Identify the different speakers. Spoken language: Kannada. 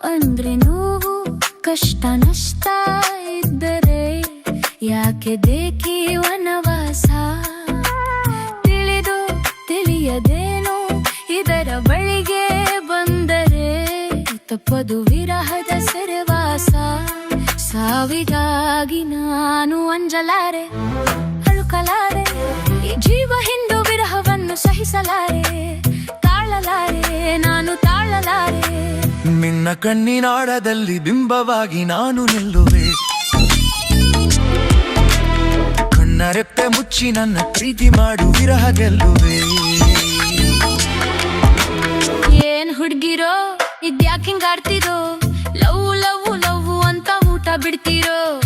Speaker 1: ಅಂದ್ರೆ ನೋವು ಕಷ್ಟ ನಷ್ಟ ಇದ್ದರೆ ಯಾಕೆ ಬೇಕಿ ವನವಾಸ? ತಿಳಿದು ತಿಳಿಯದೇನೋ ಇದರ ಬಳಿಗೆ ಬಂದರೆ ತಪ್ಪದು ವಿರಹದ ಸೆರೆವಾಸ. ಸಾವಿಗಾಗಿ ನಾನು ಅಂಜಲಾರೆ, ಅಳುಕಲಾರೆ, ಈ ಜೀವ ಹಿಂದು ವಿರಹವನ್ನು ಸಹಿಸಲಾರೆ. ತಾಳಲಾರೆ, ನಾನು ತಾಳಲಾರೆ.
Speaker 2: ನಿನ್ನ ಕಣ್ಣಿನಾಳದಲ್ಲಿ ಬಿಂಬವಾಗಿ ನಾನು ನಿಲ್ಲುವೆ. ಕಣ್ಣ ರೆಪ್ಪೆ ಮುಚ್ಚಿ ನನ್ನ ಪ್ರೀತಿ ಮಾಡು, ವಿರಹ ಗೆಲ್ಲುವೆ.
Speaker 1: ಏನ್ ಹುಡ್ಗಿರೋ ಇದ್ಯಾಕ್ ಹಿಂಗಾಡ್ತಿರೋ? ಲವ್ ಲವ್ ಲವ್ ಅಂತ ಊಟ ಬಿಡ್ತಿರೋ?